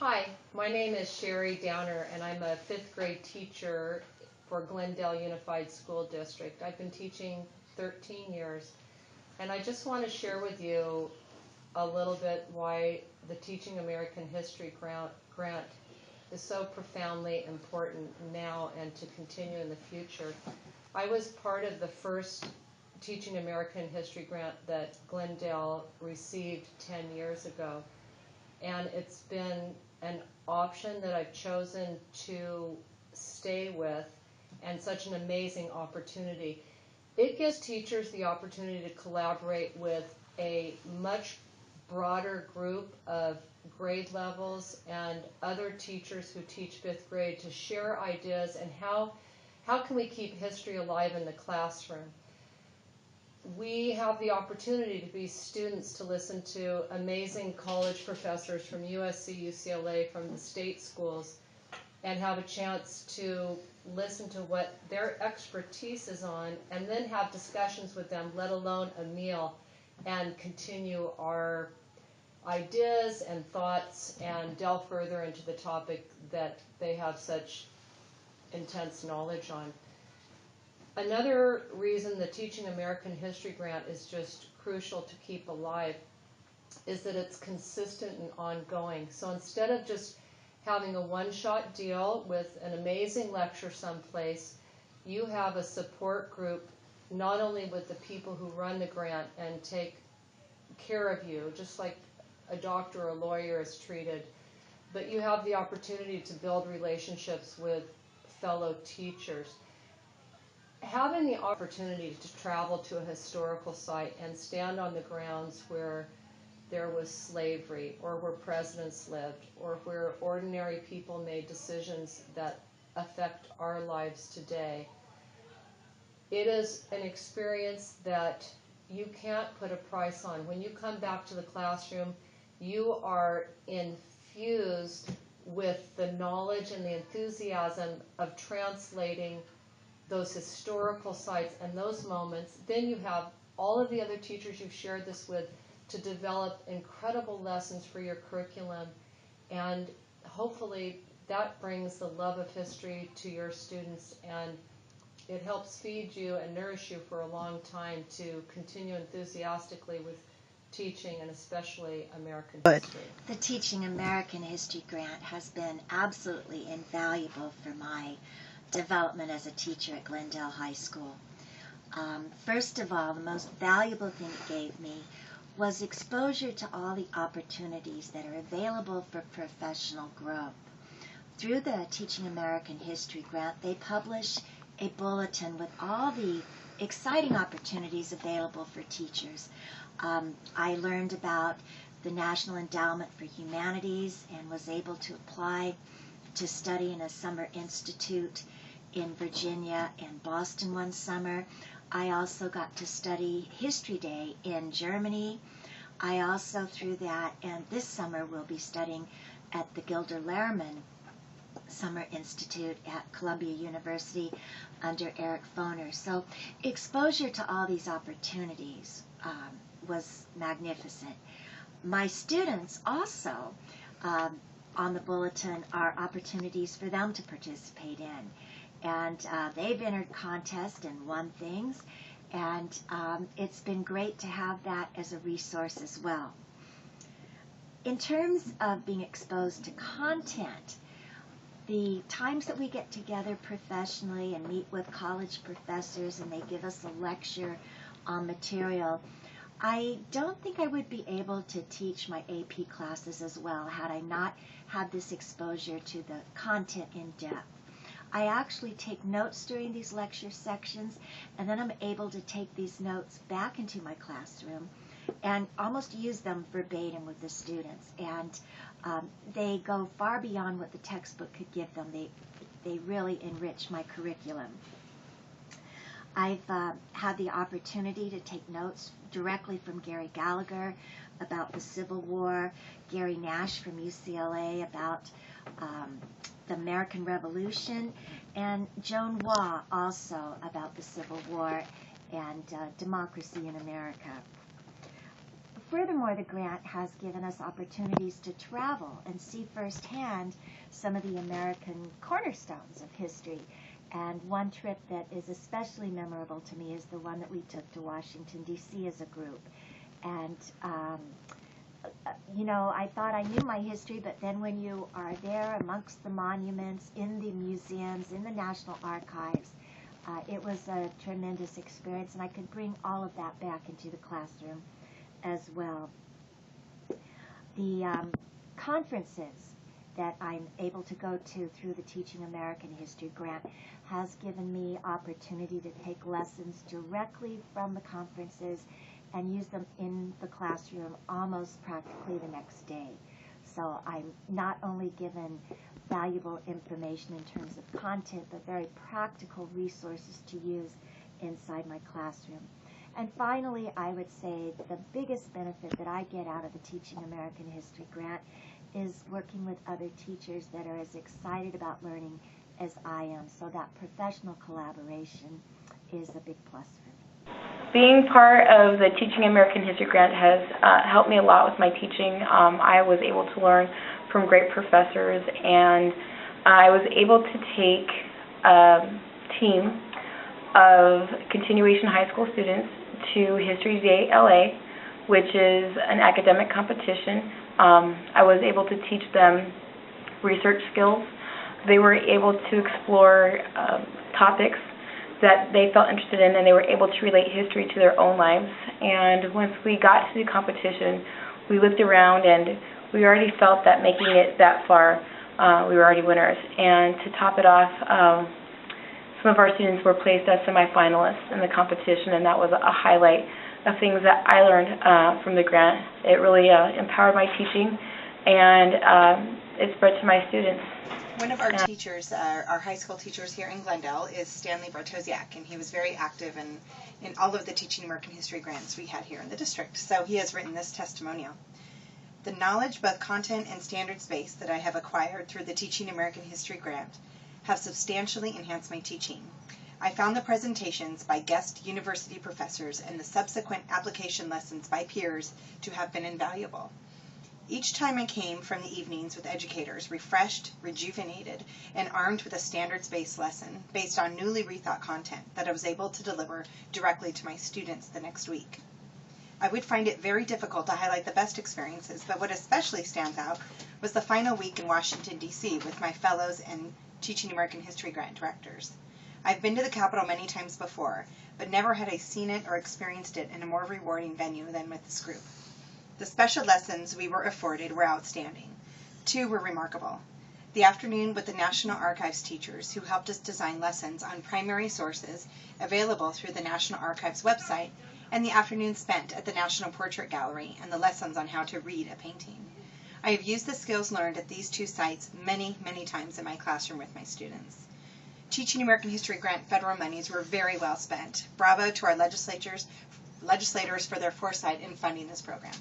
Hi, my name is Sherry Downer, and I'm a fifth grade teacher for Glendale Unified School District. I've been teaching 13 years, and I just want to share with you a little bit why the Teaching American History grant is so profoundly important now and to continue in the future. I was part of the first Teaching American History grant that Glendale received 10 years ago. And it's been an option that I've chosen to stay with, and such an amazing opportunity. It gives teachers the opportunity to collaborate with a much broader group of grade levels and other teachers who teach fifth grade to share ideas and how can we keep history alive in the classroom. We have the opportunity to be students, to listen to amazing college professors from USC, UCLA, from the state schools, and have a chance to listen to what their expertise is on, and then have discussions with them, let alone a meal, and continue our ideas and thoughts and delve further into the topic that they have such intense knowledge on. Another reason the Teaching American History grant is just crucial to keep alive is that it's consistent and ongoing. So instead of just having a one-shot deal with an amazing lecture someplace, you have a support group not only with the people who run the grant and take care of you, just like a doctor or a lawyer is treated, but you have the opportunity to build relationships with fellow teachers. Having the opportunity to travel to a historical site and stand on the grounds where there was slavery, or where presidents lived, or where ordinary people made decisions that affect our lives today, it is an experience that you can't put a price on. When you come back to the classroom, you are infused with the knowledge and the enthusiasm of translating those historical sites and those moments. Then you have all of the other teachers you've shared this with to develop incredible lessons for your curriculum, and hopefully that brings the love of history to your students, and it helps feed you and nourish you for a long time to continue enthusiastically with teaching, and especially American history. The Teaching American History grant has been absolutely invaluable for my development as a teacher at Glendale High School. First of all, the most valuable thing it gave me was exposure to all the opportunities that are available for professional growth. Through the Teaching American History grant, they publish a bulletin with all the exciting opportunities available for teachers. I learned about the National Endowment for Humanities and was able to apply to study in a summer institute in Virginia and Boston one summer. I also got to study History Day in Germany. I also, through that, and this summer will be studying at the Gilder Lehrman Summer Institute at Columbia University under Eric Foner. So exposure to all these opportunities was magnificent. My students also, on the bulletin, are opportunities for them to participate in. And they've entered contests and won things, and it's been great to have that as a resource as well. In terms of being exposed to content, the times that we get together professionally and meet with college professors and they give us a lecture on material, I don't think I would be able to teach my AP classes as well had I not had this exposure to the content in depth. I actually take notes during these lecture sections, and then I'm able to take these notes back into my classroom and almost use them verbatim with the students. And they go far beyond what the textbook could give them. They really enrich my curriculum. I've had the opportunity to take notes directly from Gary Gallagher about the Civil War, Gary Nash from UCLA about the American Revolution, and Joan Waugh also about the Civil War and democracy in America. furthermore, the grant has given us opportunities to travel and see firsthand some of the American cornerstones of history. And one trip that is especially memorable to me is the one that we took to Washington, D.C. as a group. And, you know, I thought I knew my history, but then when you are there amongst the monuments, in the museums, in the National Archives, it was a tremendous experience, and I could bring all of that back into the classroom as well. The conferences that I'm able to go to through the Teaching American History grant has given me opportunity to take lessons directly from the conferences and use them in the classroom almost practically the next day. So I'm not only given valuable information in terms of content, but very practical resources to use inside my classroom. And finally, I would say the biggest benefit that I get out of the Teaching American History grant is working with other teachers that are as excited about learning as I am. So that professional collaboration is a big plus for me. Being part of the Teaching American History grant has helped me a lot with my teaching. I was able to learn from great professors, and I was able to take a team of continuation high school students to History Day LA, which is an academic competition. I was able to teach them research skills. They were able to explore topics that they felt interested in, and they were able to relate history to their own lives. And once we got to the competition, we looked around and we already felt that making it that far, we were already winners. And to top it off, some of our students were placed as semifinalists in the competition, and that was a highlight of things that I learned from the grant. It really empowered my teaching, and it spread to my students. One of our teachers, our high school teachers here in Glendale, is Stanley Bartosiak, and he was very active in all of the Teaching American History grants we had here in the district. So he has written this testimonial. The knowledge, both content and standards-based, that I have acquired through the Teaching American History grant have substantially enhanced my teaching. I found the presentations by guest university professors and the subsequent application lessons by peers to have been invaluable. Each time I came from the evenings with educators, refreshed, rejuvenated, and armed with a standards-based lesson based on newly rethought content that I was able to deliver directly to my students the next week. I would find it very difficult to highlight the best experiences, but what especially stands out was the final week in Washington, D.C. with my fellows and Teaching American History grant directors. I've been to the Capitol many times before, but never had I seen it or experienced it in a more rewarding venue than with this group. The special lessons we were afforded were outstanding. Two were remarkable. The afternoon with the National Archives teachers who helped us design lessons on primary sources available through the National Archives website, and the afternoon spent at the National Portrait Gallery and the lessons on how to read a painting. I have used the skills learned at these two sites many, many times in my classroom with my students. Teaching American History grant federal monies were very well spent. Bravo to our legislators for their foresight in funding this program.